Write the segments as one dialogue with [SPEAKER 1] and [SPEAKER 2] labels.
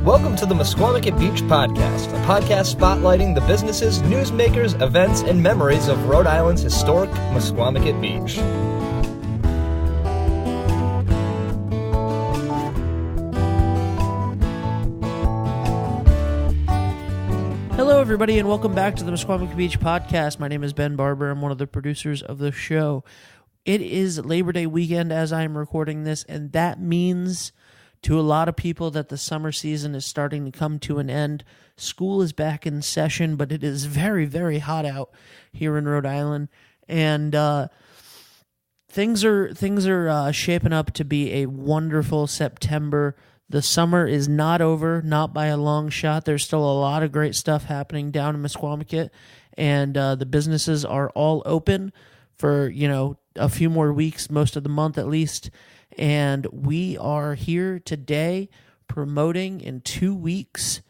[SPEAKER 1] Welcome to the Mesquamaket Beach Podcast, a podcast spotlighting the businesses, newsmakers, events, and memories of Rhode Island's historic Mesquamaket Beach.
[SPEAKER 2] Hello, everybody, and welcome back to the Mesquamaket Beach Podcast. My name is Ben Barber. I'm one of the producers of the show. It is Labor Day weekend as I am recording this, and that means to a lot of people that the summer season is starting to come to an end. School is back in session, but it is very, very hot out here in Rhode Island, and things are shaping up to be a wonderful September. The summer is not over, not by a long shot. There's still a lot of great stuff happening down in Mesquamaket, and the businesses are all open for, a few more weeks, most of the month at least. And we are here today promoting in 2 weeks.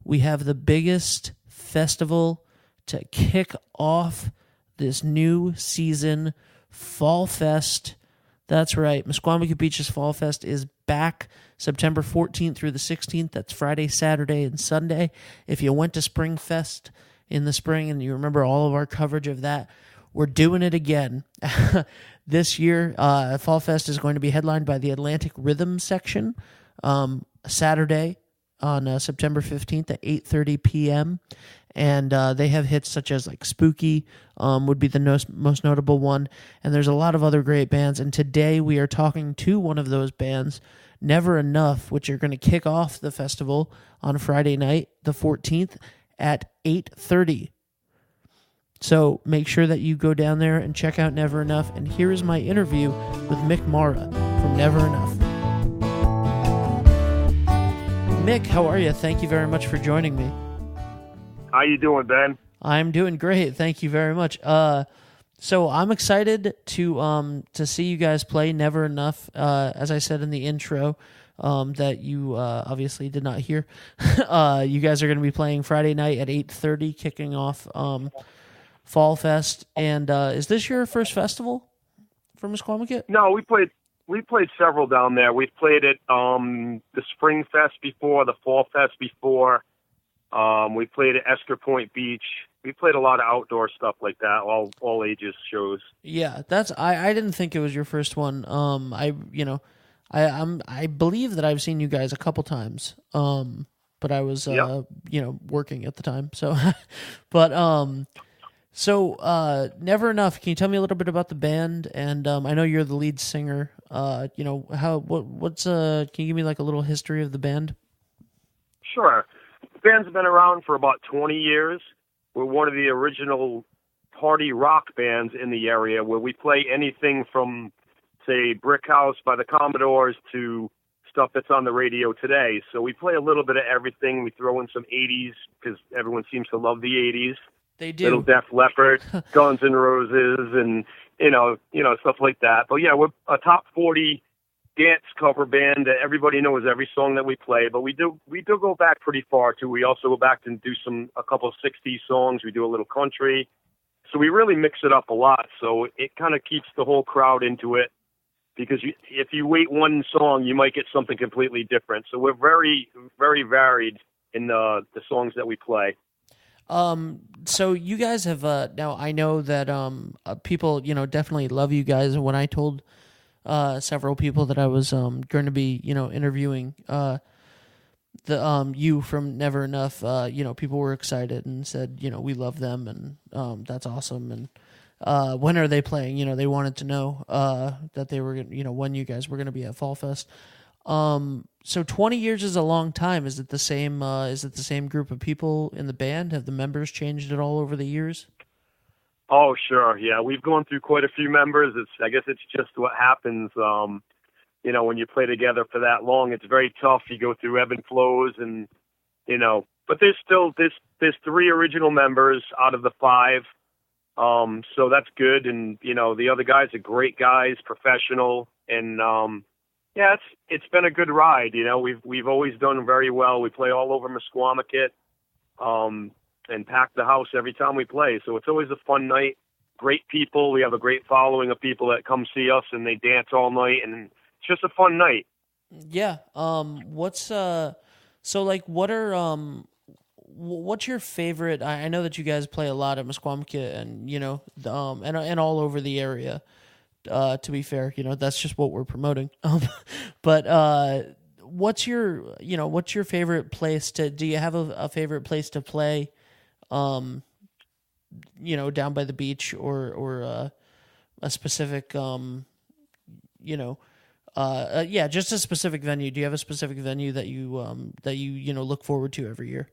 [SPEAKER 2] We have the biggest festival to kick off this new season, Fallfest. That's right, Mesquamaket Beach's Fallfest is back September 14th through the 16th. That's Friday, Saturday, and Sunday. If you went to Springfest in the spring and you remember all of our coverage of that, we're doing it again. This year, Fallfest is going to be headlined by the Atlantic Rhythm section, Saturday on September 15th at 8:30 p.m. And they have hits such as like Spooky would be the most notable one. And there's a lot of other great bands. And today we are talking to one of those bands, Never Enuff, which are going to kick off the festival on Friday night, the 14th at 8:30. So make sure that you go down there and check out Never Enuff. And here is my interview with Mick Marra from Never Enuff. Mick, how are you? Thank you very much for joining me.
[SPEAKER 3] How you doing, Ben?
[SPEAKER 2] I'm doing great. Thank you very much. So I'm excited to see you guys play Never Enuff. As I said in the intro, that you obviously did not hear. You guys are going to be playing Friday night at 8:30, kicking off Fallfest. And is this your first festival for Mesquamaket?
[SPEAKER 3] No, we played several down there. We've played at the Spring Fest before, the Fall Fest before. We played at Esker Point Beach. We played a lot of outdoor stuff like that, all ages shows. Yeah,
[SPEAKER 2] I didn't think it was your first one. I believe that I've seen you guys a couple times. But I was working at the time. So So Never Enuff, can you tell me a little bit about the band? And I know you're the lead singer. Can you give me like a little history of the band?
[SPEAKER 3] Sure. The band's been around for about 20 years. We're one of the original party rock bands in the area, where we play anything from, say, Brick House by the Commodores to stuff that's on the radio today. So we play a little bit of everything. We throw in some 80s because everyone seems to love the 80s.
[SPEAKER 2] They do.
[SPEAKER 3] Little Def Leppard, Guns N' Roses, and stuff like that. But yeah, we're a top 40 dance cover band that everybody knows every song that we play. But we do go back pretty far too. We also go back and do a couple of 60s songs. We do a little country, so we really mix it up a lot. So it kind of keeps the whole crowd into it. Because if you wait one song, you might get something completely different. So we're very, very varied in the songs that we play.
[SPEAKER 2] So you guys have, now I know that, people, definitely love you guys. And when I told, several people that I was, going to be, interviewing, you from Never Enuff, people were excited and said, we love them and, that's awesome. And, when are they playing? They wanted to know, that they were, when you guys were going to be at Fallfest. So 20 years is a long time. Is it the same group of people in the band? Have the members changed at all over the years?
[SPEAKER 3] Oh, sure. Yeah, we've gone through quite a few members. I guess it's just what happens. When you play together for that long, it's very tough. You go through ebb and flows, and but there's still there's 3 original members out of the 5. So that's good. And the other guys are great guys, professional, and yeah, it's been a good ride. We've always done very well. We play all over Mesquamaket, and pack the house every time we play. So it's always a fun night. Great people. We have a great following of people that come see us, and they dance all night, and it's just a fun night.
[SPEAKER 2] Yeah. So, like, what's your favorite? I know that you guys play a lot at Musqueamcut and, and all over the area. To be fair, that's just what we're promoting. But what's your favorite place do you have a favorite place to play? Down by the beach or a specific, just a specific venue. Do you have a specific venue that you look forward to every year?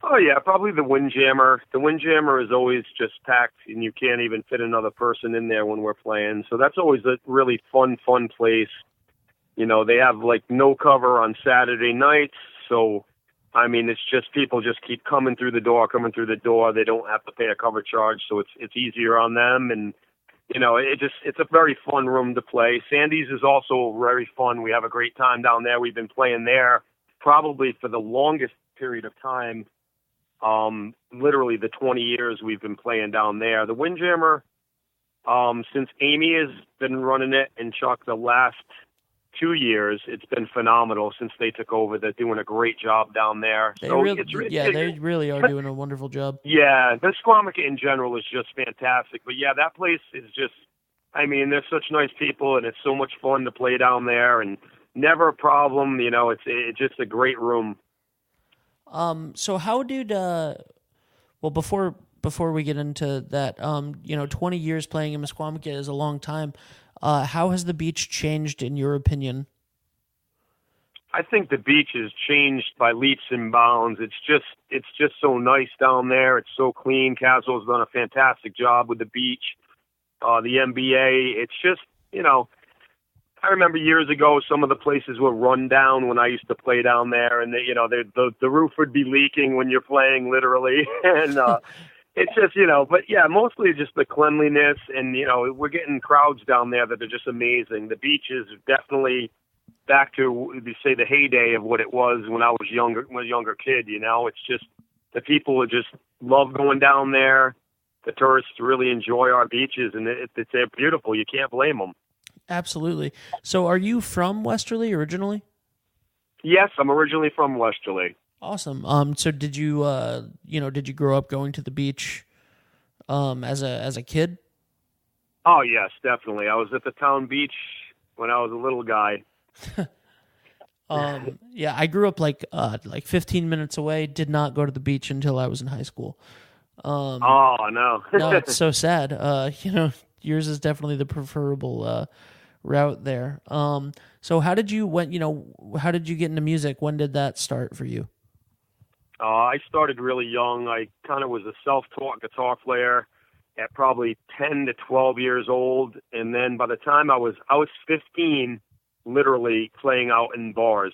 [SPEAKER 3] Oh yeah, probably the Windjammer. The Windjammer is always just packed, and you can't even fit another person in there when we're playing. So that's always a really fun place. They have like no cover on Saturday nights, so I mean it's just people just keep coming through the door. They don't have to pay a cover charge, so it's easier on them, and it's a very fun room to play. Sandy's is also very fun. We have a great time down there. We've been playing there probably for the longest period of time. Literally the 20 years we've been playing down there. The Windjammer, since Amy has been running it and Chuck the last 2 years, it's been phenomenal since they took over. They're doing a great job down there.
[SPEAKER 2] They really are doing a wonderful job.
[SPEAKER 3] Yeah, the Squamish in general is just fantastic. But yeah, that place is just, I mean, they're such nice people and it's so much fun to play down there and never a problem. It's just a great room.
[SPEAKER 2] So how did, before we get into that, 20 years playing in Musqueamcut is a long time. How has the beach changed in your opinion?
[SPEAKER 3] I think the beach has changed by leaps and bounds. It's just so nice down there. It's so clean. Caswell's done a fantastic job with the beach. The NBA, it's just, I remember years ago, some of the places were run down when I used to play down there, and the roof would be leaking when you're playing, literally. And it's just, but yeah, mostly just the cleanliness, and we're getting crowds down there that are just amazing. The beach is definitely back to, say, the heyday of what it was when I was a younger kid. It's just the people just love going down there. The tourists really enjoy our beaches, and they're beautiful. You can't blame them.
[SPEAKER 2] Absolutely. So are you from Westerly originally?
[SPEAKER 3] Yes, I'm originally from Westerly.
[SPEAKER 2] Awesome. So did you grow up going to the beach as a kid?
[SPEAKER 3] Oh, yes, definitely. I was at the town beach when I was a little guy.
[SPEAKER 2] Yeah, I grew up like 15 minutes away, did not go to the beach until I was in high school.
[SPEAKER 3] Oh, no.
[SPEAKER 2] No, it's so sad. Yours is definitely the preferable route there. So how did you get into music? When did that start for you?
[SPEAKER 3] I started really young. I kind of was a self-taught guitar player at probably 10 to 12 years old. And then by the time I was 15, literally playing out in bars.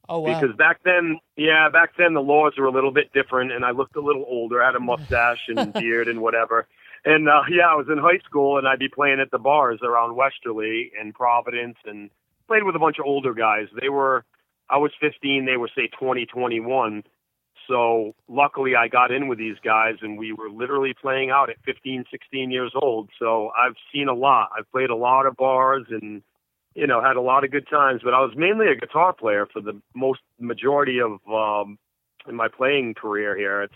[SPEAKER 2] Oh, wow.
[SPEAKER 3] Because back then the laws were a little bit different, and I looked a little older. I had a mustache and beard and whatever. And, I was in high school, and I'd be playing at the bars around Westerly and Providence and played with a bunch of older guys. I was 15, they were, say, 20, 21. So luckily I got in with these guys, and we were literally playing out at 15, 16 years old. So I've seen a lot. I've played a lot of bars and, had a lot of good times. But I was mainly a guitar player for the majority of in my playing career here. It's,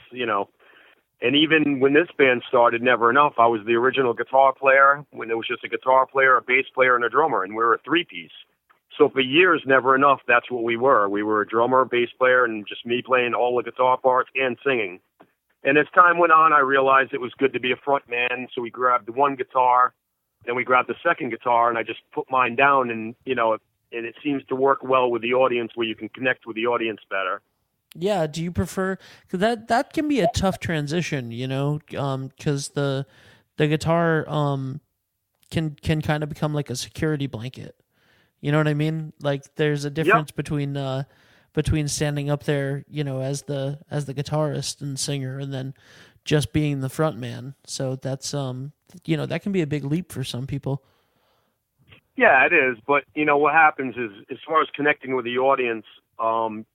[SPEAKER 3] and even when this band started, Never Enuff, I was the original guitar player when it was just a guitar player, a bass player, and a drummer, and we were a three-piece. So for years, Never Enuff, that's what we were. We were a drummer, bass player, and just me playing all the guitar parts and singing. And as time went on, I realized it was good to be a front man, so we grabbed the one guitar, then we grabbed the second guitar, and I just put mine down, and, and it seems to work well with the audience where you can connect with the audience better.
[SPEAKER 2] Yeah, do you prefer, because that can be a tough transition, because the guitar can kind of become like a security blanket. You know what I mean? Like there's a difference between standing up there, as the guitarist and singer, and then just being the front man. So that's that can be a big leap for some people.
[SPEAKER 3] Yeah, it is. But what happens is, as far as connecting with the audience,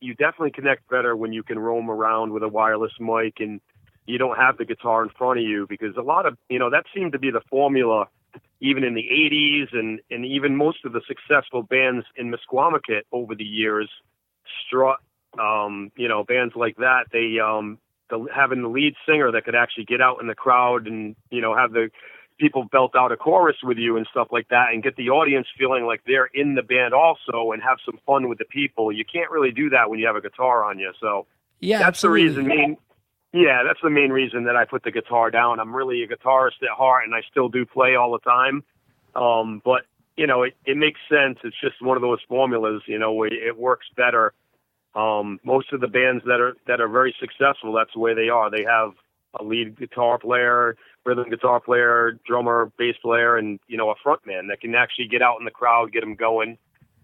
[SPEAKER 3] you definitely connect better when you can roam around with a wireless mic and you don't have the guitar in front of you, because a lot of, that seemed to be the formula even in the 80s and even most of the successful bands in Musqueamcut over the years bands like that, they having the lead singer that could actually get out in the crowd and, have the people belt out a chorus with you and stuff like that and get the audience feeling like they're in the band also and have some fun with the people. You can't really do that when you have a guitar on you. So
[SPEAKER 2] Yeah,
[SPEAKER 3] that's
[SPEAKER 2] absolutely.
[SPEAKER 3] the reason. That's the main reason that I put the guitar down. I'm really a guitarist at heart, and I still do play all the time. But it makes sense. It's just one of those formulas, where it works better. Most of the bands that are very successful, that's the way they are. They have a lead guitar player, rhythm guitar player, drummer, bass player, and a front man that can actually get out in the crowd, get them going.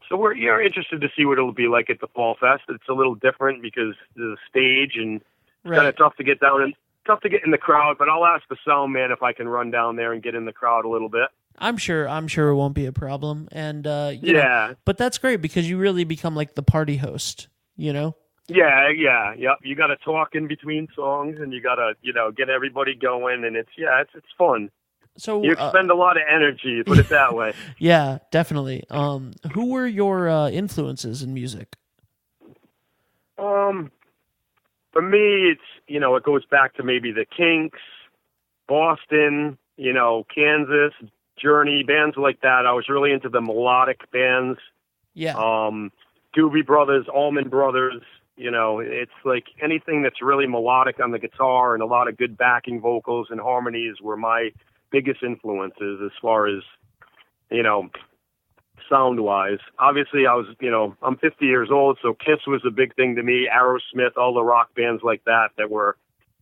[SPEAKER 3] So we're interested to see what it'll be like at the Fall Fest. It's a little different because there's a stage and it's kind of tough to get down and tough to get in the crowd. But I'll ask the sound man if I can run down there and get in the crowd a little bit.
[SPEAKER 2] I'm sure it won't be a problem. And but that's great because you really become like the party host,
[SPEAKER 3] Yeah. You got to talk in between songs, and you got to get everybody going, and it's fun.
[SPEAKER 2] So
[SPEAKER 3] you expend a lot of energy, put it that way.
[SPEAKER 2] Yeah, definitely. Who were your influences in music?
[SPEAKER 3] For me, it's it goes back to maybe the Kinks, Boston, Kansas, Journey, bands like that. I was really into the melodic bands.
[SPEAKER 2] Yeah.
[SPEAKER 3] Doobie Brothers, Allman Brothers. It's like anything that's really melodic on the guitar and a lot of good backing vocals and harmonies were my biggest influences as far as, sound-wise. Obviously, I was, I'm 50 years old, so Kiss was a big thing to me, Aerosmith, all the rock bands like that were,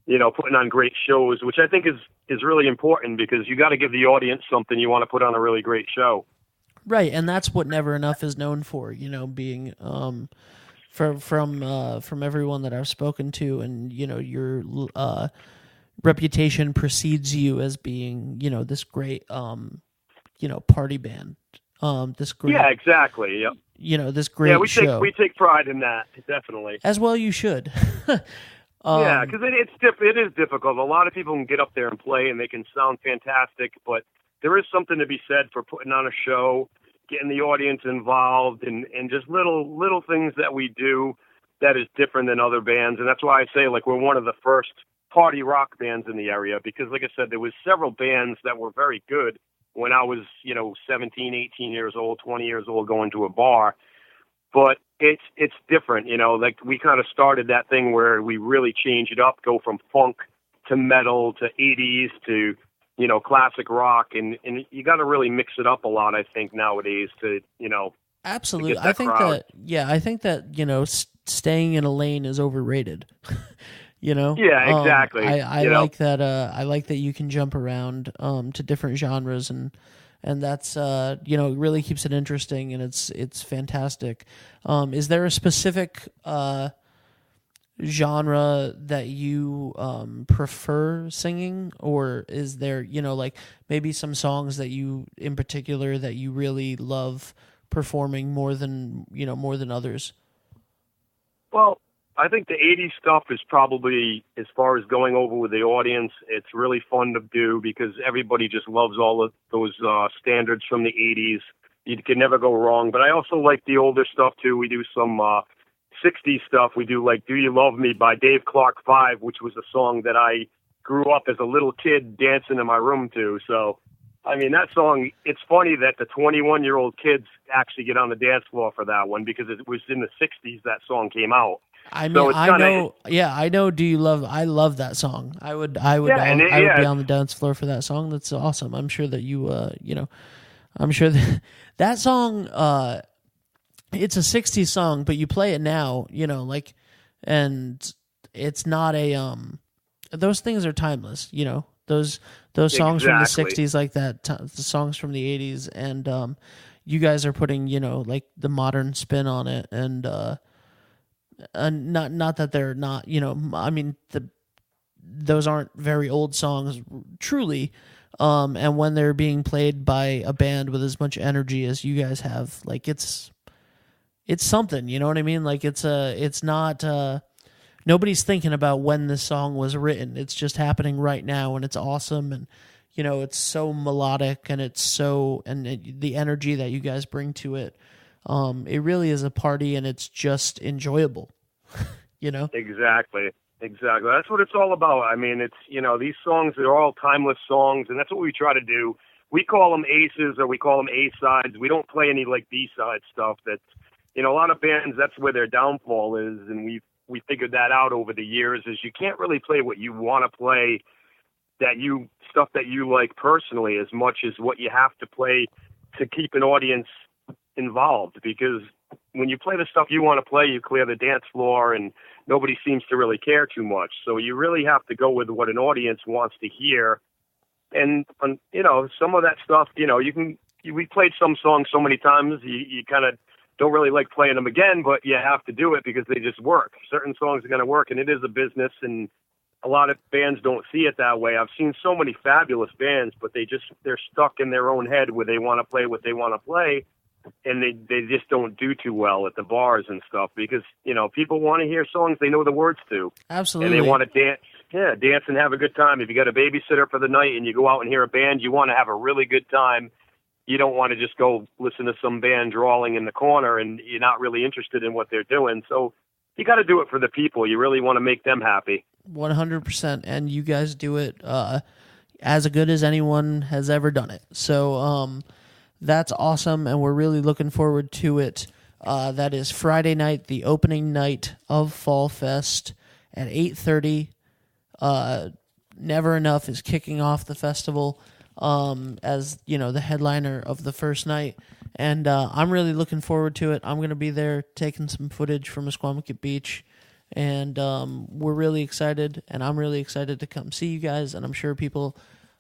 [SPEAKER 3] putting on great shows, which I think is really important because you got to give the audience something you want to put on a really great show.
[SPEAKER 2] Right, and that's what Never Enuff is known for, being from everyone that I've spoken to, and your reputation precedes you as being this great party band, this great
[SPEAKER 3] exactly, yep.
[SPEAKER 2] This great show.
[SPEAKER 3] We take pride in that, definitely.
[SPEAKER 2] As well, you should.
[SPEAKER 3] Because it is difficult. A lot of people can get up there and play, and they can sound fantastic, but there is something to be said for putting on a show, getting the audience involved, and just little things that we do that is different than other bands. And that's why I say, we're one of the first party rock bands in the area, because, like I said, there was several bands that were very good when I was, 17, 18 years old, 20 years old, going to a bar. But it's different, we kind of started that thing where we really change it up, go from funk to metal to 80s to, classic rock. And you got to really mix it up a lot, I think, nowadays to,
[SPEAKER 2] Absolutely.
[SPEAKER 3] To get that crowd.
[SPEAKER 2] I think that, staying in a lane is overrated.
[SPEAKER 3] Yeah, exactly.
[SPEAKER 2] I like that. I like that you can jump around to different genres, and that's it really keeps it interesting, and it's fantastic. Is there a specific genre that you prefer singing, or is there maybe some songs that you in particular that you really love performing more than others?
[SPEAKER 3] Well, I think the 80s stuff is probably, as far as going over with the audience, it's really fun to do because everybody just loves all of those standards from the 80s. You can never go wrong. But I also like the older stuff, too. We do some 60s stuff. We do, Do You Love Me by Dave Clark 5, which was a song that I grew up as a little kid dancing in my room to. So, I mean, that song, it's funny that the 21-year-old kids actually get on the dance floor for that one because it was in the 60s that song came out.
[SPEAKER 2] I mean, I know. I love that song. I would be on the dance floor for that song. That's awesome. I'm sure that you, I'm sure that song, it's a 60s song, but you play it now, and it's not those things are timeless, those songs from the 60s like that, the songs from the 80s, and you guys are putting, the modern spin on it, and not that they're not, I mean, those aren't very old songs, truly. And when they're being played by a band with as much energy as you guys have, it's something, you know what I mean? It's not, nobody's thinking about when this song was written. It's just happening right now, and it's awesome. And, it's so melodic, and the energy that you guys bring to it. It really is a party, and it's just enjoyable. you know?
[SPEAKER 3] Exactly. That's what it's all about. I mean, it's, these songs are all timeless songs, and that's what we try to do. We call them aces or we call them A-sides. We don't play any like B-side stuff. That's, a lot of bands, that's where their downfall is, and we figured that out over the years, is you can't really play what you want to play, stuff that you like personally, as much as what you have to play to keep an audience involved. Because when you play the stuff you want to play, you clear the dance floor and nobody seems to really care too much. So you really have to go with what an audience wants to hear. And, some of that stuff, we played some songs so many times, you kind of don't really like playing them again, but you have to do it because they just work. Certain songs are going to work, and it is a business, and a lot of bands don't see it that way. I've seen so many fabulous bands, but they're stuck in their own head where they want to play what they want to play, and they just don't do too well at the bars and stuff because, people want to hear songs they know the words to.
[SPEAKER 2] Absolutely.
[SPEAKER 3] And they want to dance. Yeah, dance and have a good time. If you got a babysitter for the night and you go out and hear a band, you want to have a really good time. You don't want to just go listen to some band drawling in the corner and you're not really interested in what they're doing. So you got to do it for the people. You really want to make them happy.
[SPEAKER 2] 100%. And you guys do it as good as anyone has ever done it. So that's awesome, and we're really looking forward to it. That is Friday night, the opening night of Fallfest at 8:30. Never Enuff is kicking off the festival as the headliner of the first night, and I'm really looking forward to it. I'm going to be there taking some footage from Mesquamaket Beach, and we're really excited, and I'm really excited to come see you guys, and I'm sure people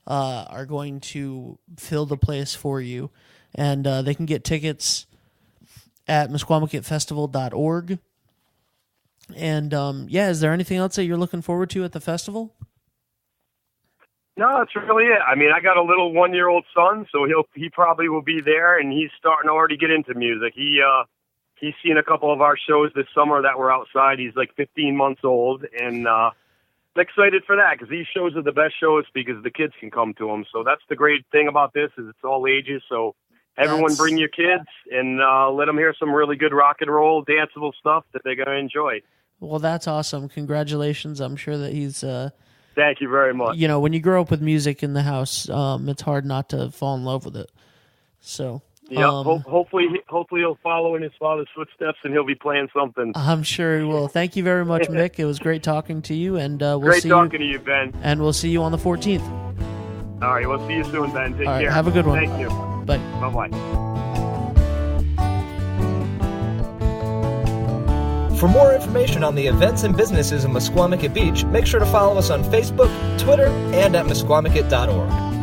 [SPEAKER 2] are going to fill the place for you, and they can get tickets at mesquamaketfestival.org. And, is there anything else that you're looking forward to at the festival?
[SPEAKER 3] No, that's really it. I mean, I got a little 1-year-old son, so he probably will be there, and he's starting to already get into music. He's seen a couple of our shows this summer that were outside. He's like 15 months old, and I'm excited for that because these shows are the best shows because the kids can come to them. So that's the great thing about this is it's all ages, so everyone bring your kids and let them hear some really good rock and roll, danceable stuff that they're going to enjoy.
[SPEAKER 2] Well, that's awesome. Congratulations. I'm sure that he's...
[SPEAKER 3] Thank you very much.
[SPEAKER 2] When you grow up with music in the house, it's hard not to fall in love with it. So...
[SPEAKER 3] Yeah, hopefully he'll follow in his father's footsteps and he'll be playing something.
[SPEAKER 2] I'm sure he will. Thank you very much, Mick. It was great talking to you, and we'll
[SPEAKER 3] great
[SPEAKER 2] see
[SPEAKER 3] talking to you, Ben.
[SPEAKER 2] And we'll see you on the 14th.
[SPEAKER 3] All right, we'll see you soon, Ben. Take care.
[SPEAKER 2] Have a good one.
[SPEAKER 3] Thank you.
[SPEAKER 2] Bye.
[SPEAKER 3] Bye-bye.
[SPEAKER 1] For more information on the events and businesses in Mesquamaket Beach, make sure to follow us on Facebook, Twitter, and at mesquamaket.org.